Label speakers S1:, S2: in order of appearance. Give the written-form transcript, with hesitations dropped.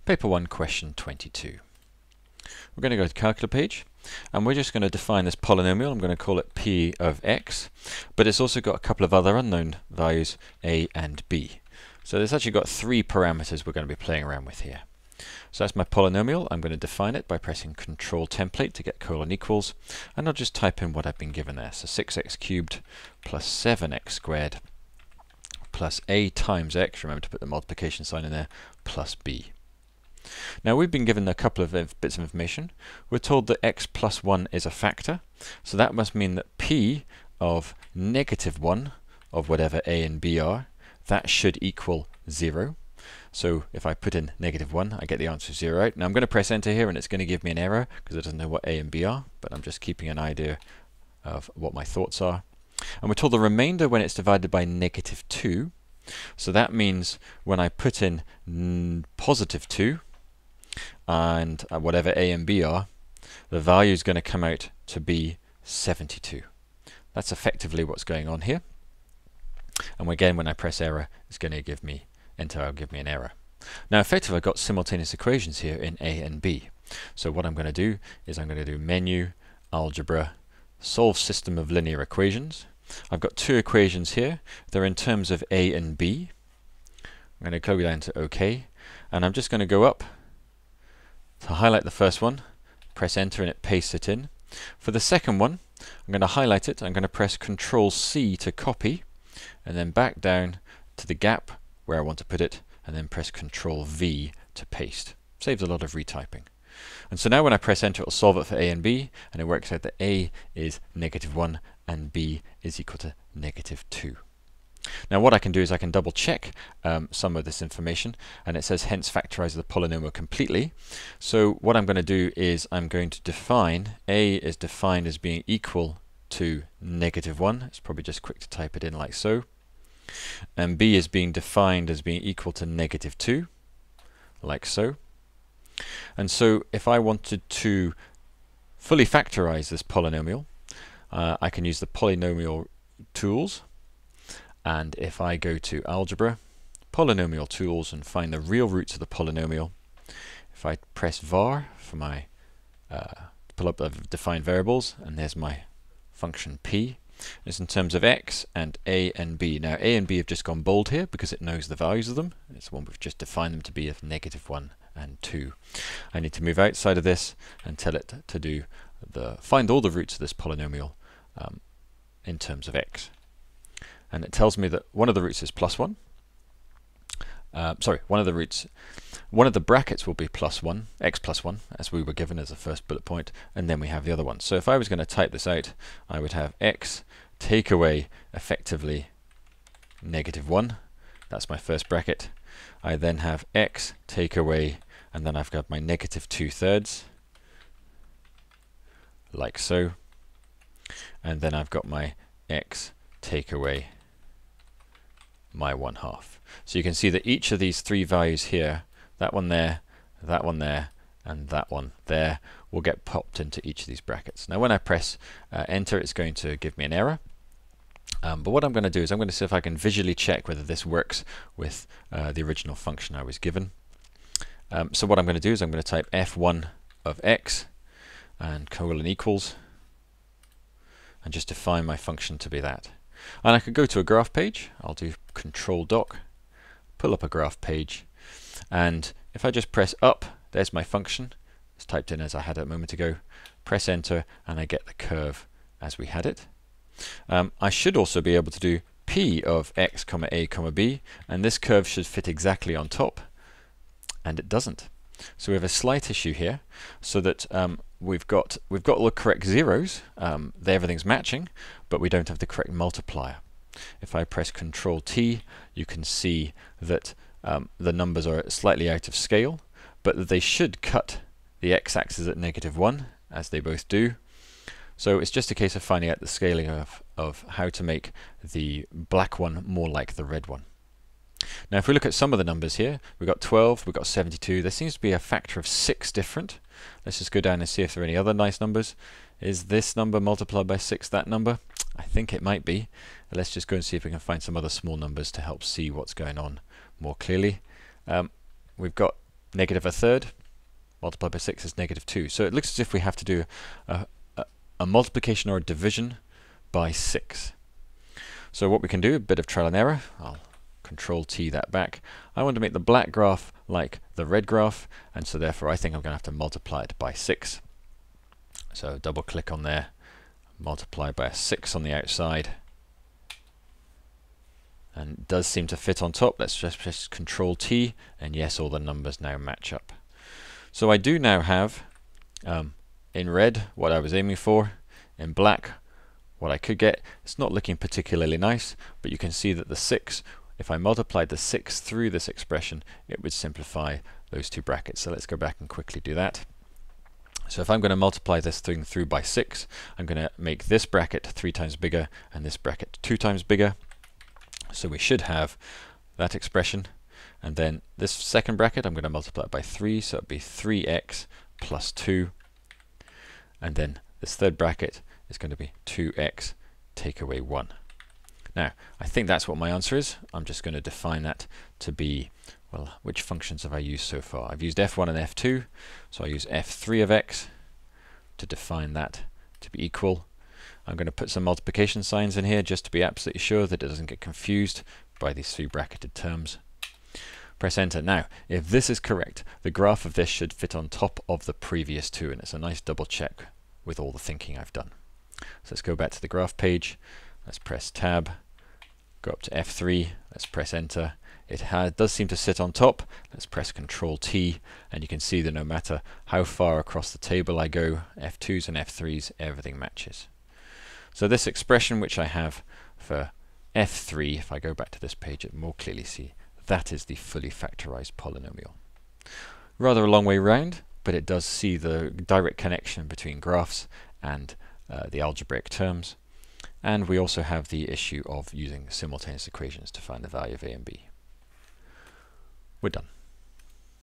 S1: Paper 1, question 22. We're going to go to the calculator page, and we're just going to define this polynomial. I'm going to call it P of x, but it's also got a couple of other unknown values, a and b. So it's actually got three parameters we're going to be playing around with here. So that's my polynomial. I'm going to define it by pressing Control Template to get colon equals, and I'll just type in what I've been given there. So 6x cubed plus 7x squared plus a times x, remember to put the multiplication sign in there, plus b. Now we've been given a couple of bits of information. We're told that x plus 1 is a factor, so that must mean that p of negative 1 of whatever a and b are, that should equal 0. So if I put in negative 1, I get the answer 0 out. Now I'm going to press enter here and it's going to give me an error because it doesn't know what a and b are, but I'm just keeping an idea of what my thoughts are. And we're told the remainder when it's divided by negative 2, so that means when I put in positive 2 and whatever a and b are, the value is going to come out to be 72. That's effectively what's going on here. And again, when I press error, it's going to give me enter, it'll give me an error. Now effectively I've got simultaneous equations here in a and b. So what I'm going to do is I'm going to do menu, algebra, solve system of linear equations. I've got two equations here. They're in terms of a and b. I'm going to go down to OK, and I'm just going to go up to highlight the first one, press enter and it pastes it in. For the second one, I'm going to highlight it, I'm going to press Control C to copy, and then back down to the gap where I want to put it, and then press Control V to paste. Saves a lot of retyping. And so now when I press enter, it'll solve it for a and b, and it works out that a is negative 1 and b is equal to negative 2. Now what I can do is I can double check some of this information, and it says hence factorize the polynomial completely. So what I'm going to do is I'm going to define a is defined as being equal to negative 1. It's probably just quick to type it in like so. And b is being defined as being equal to negative 2, like so. And so if I wanted to fully factorize this polynomial, I can use the polynomial tools. And if I go to algebra, polynomial tools, and find the real roots of the polynomial, if I press var for my pull up the defined variables, and there's my function p. It's in terms of x and a and b. Now a and b have just gone bold here because it knows the values of them. It's the one we've just defined them to be of negative 1 and 2. I need to move outside of this and tell it to do find all the roots of this polynomial in terms of x. And it tells me that one of the roots is plus 1. One of the brackets will be plus 1, x plus 1, as we were given as the first bullet point, and then we have the other one. So if I was going to type this out, I would have x take away effectively negative 1. That's my first bracket. I then have x take away, and then I've got my negative 2/3, like so. And then I've got my x take away my 1/2. So you can see that each of these three values here, that one there, and that one there, will get popped into each of these brackets. Now when I press enter, it's going to give me an error. But what I'm going to do is I'm going to see if I can visually check whether this works with the original function I was given. So what I'm going to do is I'm going to type f1 of x and colon equals, and just define my function to be that. And I could go to a graph page. I'll do Control Doc, pull up a graph page, and if I just press up, there's my function. It's typed in as I had it a moment ago. Press enter, and I get the curve as we had it. I should also be able to do p of x, a, b, and this curve should fit exactly on top, and it doesn't. So we have a slight issue here, so that we've got all the correct zeros, everything's matching, but we don't have the correct multiplier. If I press Control T, you can see that the numbers are slightly out of scale, but that they should cut the x-axis at negative 1, as they both do. So it's just a case of finding out the scaling of how to make the black one more like the red one. Now if we look at some of the numbers here, we've got 12, we've got 72, there seems to be a factor of 6 different. Let's just go down and see if there are any other nice numbers. Is this number multiplied by 6 that number? I think it might be. Let's just go and see if we can find some other small numbers to help see what's going on more clearly. We've got negative a third multiplied by 6 is -2. So it looks as if we have to do a multiplication or a division by 6. So what we can do, a bit of trial and error, I'll Control T that back. I want to make the black graph like the red graph, and so therefore I think I'm going to have to multiply it by 6. So double click on there, multiply by a 6 on the outside, and it does seem to fit on top. Let's just press Control T, and yes, all the numbers now match up. So I do now have in red what I was aiming for, in black what I could get. It's not looking particularly nice, but you can see that the 6, if I multiplied the 6 through this expression, it would simplify those two brackets. So let's go back and quickly do that. So if I'm going to multiply this thing through by 6, I'm going to make this bracket 3 times bigger and this bracket 2 times bigger. So we should have that expression, and then this second bracket I'm going to multiply it by 3, so it'll be 3x plus 2, and then this third bracket is going to be 2x take away 1. Now I think that's what my answer is. I'm just going to define that to be, well, which functions have I used so far? I've used f1 and f2, so I use f3 of x to define that to be equal. I'm going to put some multiplication signs in here just to be absolutely sure that it doesn't get confused by these 3 bracketed terms. Press enter. Now if this is correct, the graph of this should fit on top of the previous 2, and it's a nice double check with all the thinking I've done. So let's go back to the graph page, let's press tab, go up to f3, let's press enter. It does seem to sit on top. Let's press Control T, and you can see that no matter how far across the table I go, f2s and f3s, everything matches. So this expression which I have for f3, if I go back to this page, it more clearly see that is the fully factorized polynomial. Rather a long way round, but it does see the direct connection between graphs and the algebraic terms. And we also have the issue of using simultaneous equations to find the value of a and b. We're done.